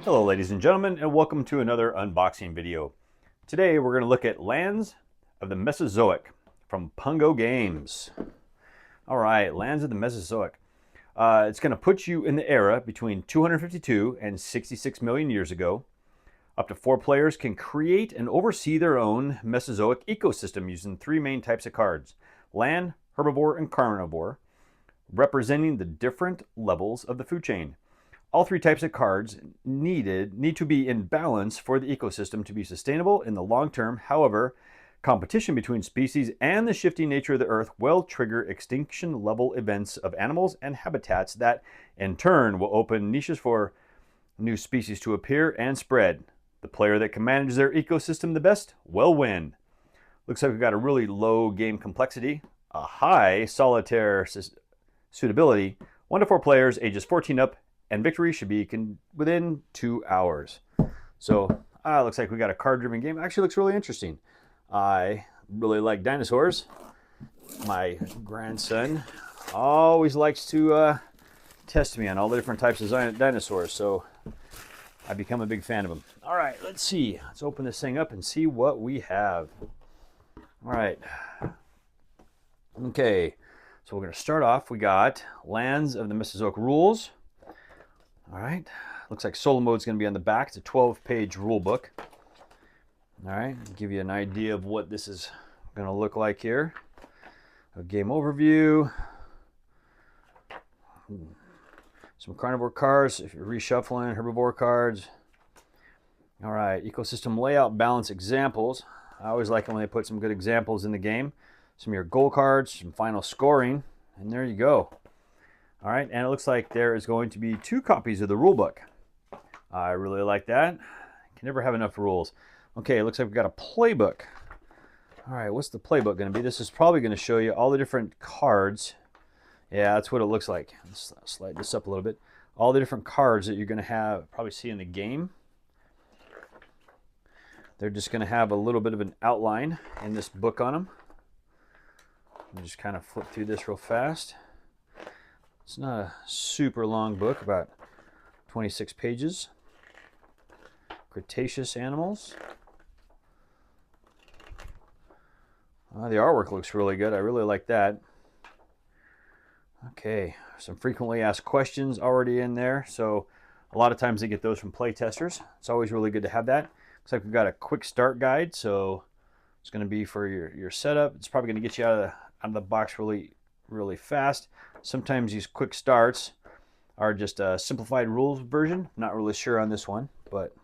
Hello ladies and gentlemen, and welcome to another unboxing video. Today we're going to look at Lands of the Mesozoic from Pungo Games. Alright, Lands of the Mesozoic. It's going to put you in the era between 252 and 66 million years ago. Up to 4 players can create and oversee their own Mesozoic ecosystem using 3 main types of cards: land, herbivore, and carnivore, representing the different levels of the food chain. All 3 types of cards need to be in balance for the ecosystem to be sustainable in the long term. However, competition between species and the shifting nature of the earth will trigger extinction level events of animals and habitats that in turn will open niches for new species to appear and spread. The player that can manage their ecosystem the best will win. Looks like we've got a really low game complexity, a high solitaire suitability, 1 to 4 players, ages 14 up, and victory should be within 2 hours. So looks like we got a card-driven game. Actually looks really interesting. I really like dinosaurs. My grandson always likes to test me on all the different types of dinosaurs, so I become a big fan of them. All right, let's see. Let's open this thing up and see what we have. All right. Okay, so we're going to start off. We got Lands of the Mesozoic rules. All right, looks like solo mode is going to be on the back. It's a 12-page rule book. All right, give you an idea of what this is going to look like here. A game overview. Some carnivore cards if you're reshuffling, herbivore cards. All right, ecosystem layout balance examples. I always like it when they put some good examples in the game. Some of your goal cards, some final scoring, and there you go. All right, and it looks like there is going to be 2 copies of the rule book. I really like that. Can never have enough rules. Okay, it looks like we've got a playbook. All right, what's the playbook going to be? This is probably going to show you all the different cards. Yeah, that's what it looks like. Let's slide this up a little bit. All the different cards that you're going to probably see in the game. They're just going to have a little bit of an outline in this book on them. Let me just kind of flip through this real fast. It's not a super long book, about 26 pages. Cretaceous animals. The artwork looks really good. I really like that. Okay, some frequently asked questions already in there. So a lot of times they get those from play testers. It's always really good to have that. Looks like we've got a quick start guide. So it's going to be for your setup. It's probably going to get you out of the box really fast. Sometimes these quick starts are just a simplified rules version. Not really sure on this one, but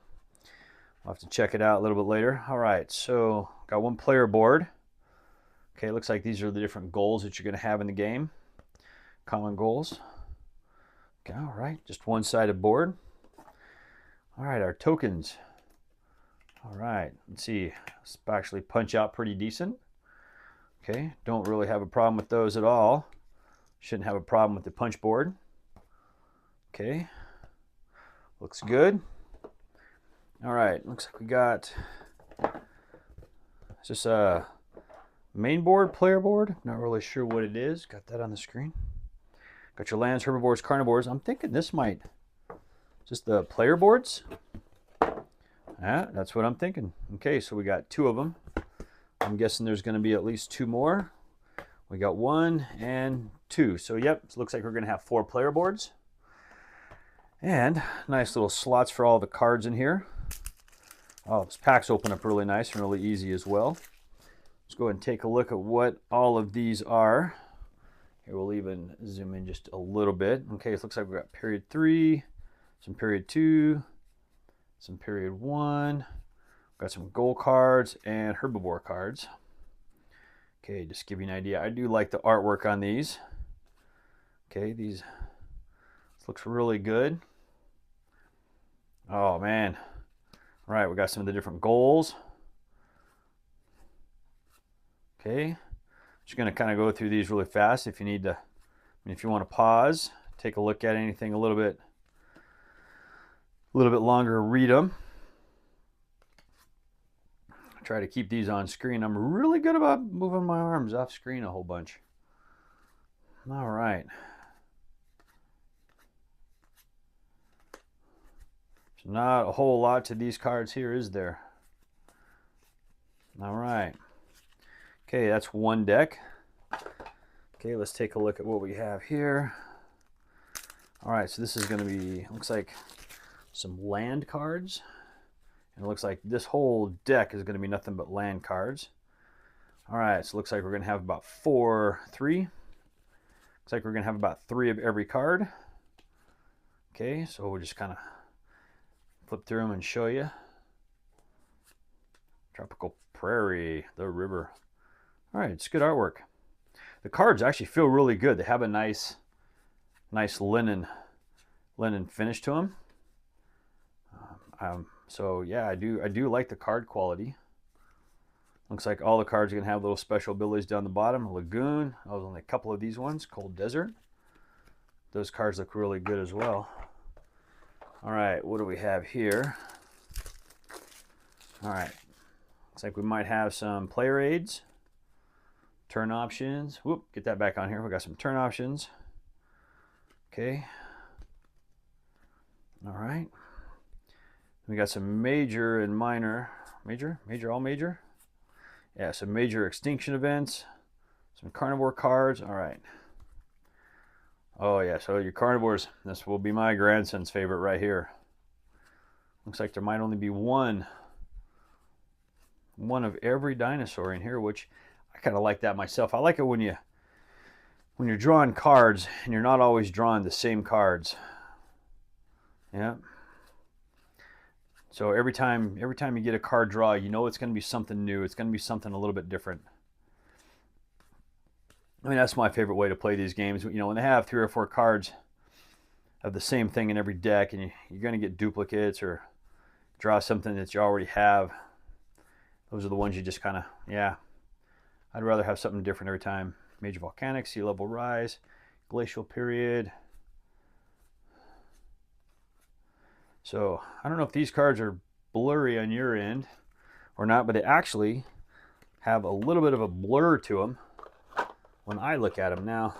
I'll have to check it out a little bit later. All right, so got 1 player board. Okay, looks like these are the different goals that you're going to have in the game. Common goals. Okay, all right, just 1-sided board. All right, our tokens. All right, let's see. Let's actually punch out pretty decent. Okay, don't really have a problem with those at all. Shouldn't have a problem with the punch board. Okay, looks good. All right, looks like we got, is this a main board, player board? Not really sure what it is. Got that on the screen. Got your lands, herbivores, carnivores. I'm thinking this might, just the player boards. Yeah, that's what I'm thinking. Okay, so we got 2 of them. I'm guessing there's going to be at least 2 more. We got 1 and 2. So yep, it looks like we're going to have 4 player boards. And nice little slots for all the cards in here. Oh, this packs open up really nice and really easy as well. Let's go ahead and take a look at what all of these are. Here, we'll even zoom in just a little bit. Okay, it looks like we've got period 3, some period 2, some period 1. Got some goal cards and herbivore cards. Okay, just to give you an idea, I do like the artwork on these. Okay, this looks really good. Oh man. All right, we got some of the different goals. Okay, just gonna kind of go through these really fast. If you need to, if you want to pause, take a look at anything a little bit longer, read them. Try to keep these on screen. I'm really good about moving my arms off screen a whole bunch. All right. So not a whole lot to these cards here, is there? All right. Okay, that's one deck. Okay, let's take a look at what we have here. All right, so this is going to be, looks like some land cards. And it looks like this whole deck is going to be nothing but land cards. All right, so it looks like we're going to have about three. Looks like we're going to have about 3 of every card. Okay, so we'll just kind of flip through them and show you. Tropical Prairie, the river. All right, it's good artwork. The cards actually feel really good. They have a nice linen finish to them. So yeah, I do like the card quality. Looks like all the cards are gonna have little special abilities down the bottom. Lagoon. I was only a couple of these ones. Cold Desert. Those cards look really good as well. All right, what do we have here? All right, looks like we might have some player aids, turn options. Whoop, get that back on here. We got some turn options. Okay. All right. We got some major and minor. Major, all major. Yeah, some major extinction events. Some carnivore cards. All right. Oh yeah, so your carnivores. This will be my grandson's favorite right here. Looks like there might only be one of every dinosaur in here, which I kind of like that myself. I like it when you're drawing cards and you're not always drawing the same cards. Yeah. So every time you get a card draw, you know it's going to be something new. It's going to be something a little bit different. I mean, that's my favorite way to play these games. You know, when they have 3 or 4 cards of the same thing in every deck, and you're going to get duplicates or draw something that you already have. Those are the ones you just kind of, yeah. I'd rather have something different every time. Major volcanic, sea level rise, glacial period. So I don't know if these cards are blurry on your end or not, but they actually have a little bit of a blur to them when I look at them now.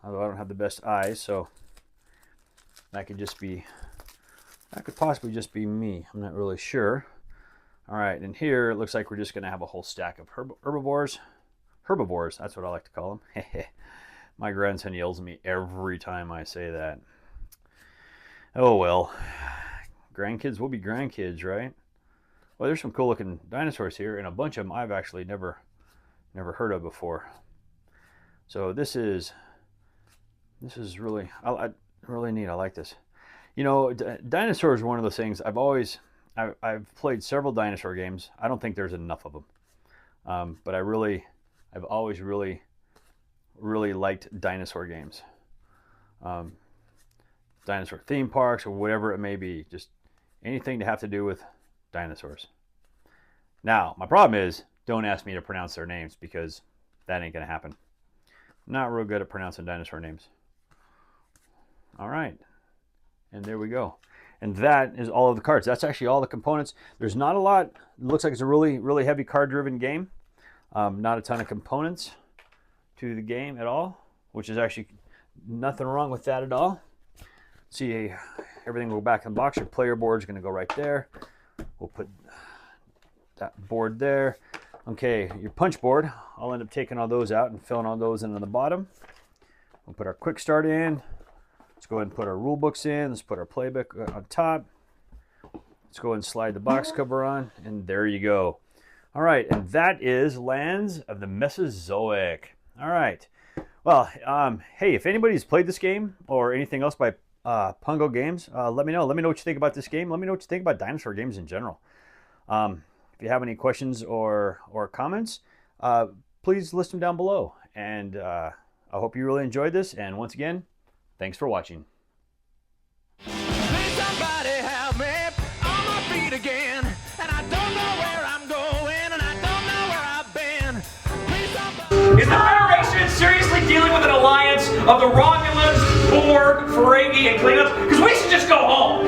Although I don't have the best eyes, so that could possibly just be me. I'm not really sure. All right, and here it looks like we're just going to have a whole stack of herbivores. Herbivores, that's what I like to call them. My grandson yells at me every time I say that. Oh well. Grandkids will be grandkids, right? Well, there's some cool looking dinosaurs here, and a bunch of them I've actually never heard of before. So this is really really neat. I like this. You know, dinosaurs are one of those things I've played several dinosaur games. I don't think there's enough of them, but I've always really liked dinosaur games, dinosaur theme parks or whatever it may be. Just anything to have to do with dinosaurs. Now, my problem is, don't ask me to pronounce their names because that ain't gonna happen. I'm not real good at pronouncing dinosaur names. All right, and there we go. And that is all of the cards. That's actually all the components. There's not a lot. It looks like it's a really heavy card-driven game. Not a ton of components to the game at all, which is actually nothing wrong with that at all. See, everything will go back in the box. Your player board is going to go right there. We'll put that board there. Okay, your punch board. I'll end up taking all those out and filling all those in on the bottom. We'll put our quick start in. Let's go ahead and put our rule books in. Let's put our playbook on top. Let's go ahead and slide the box cover on, and there you go. All right, and that is Lands of the Mesozoic. All right. Well, hey, if anybody's played this game or anything else by Pungo Games, let me know. Let me know what you think about this game. Let me know what you think about dinosaur games in general. If you have any questions or comments, please list them down below. And I hope you really enjoyed this. And once again, thanks for watching. Please somebody help me on my feet again. And I don't know where I'm going, and I don't know where I've been. Please somebody... Is the Federation seriously dealing with an alliance of the Romulans, Borg, Ferengi, and Klingons? Because we should just go home.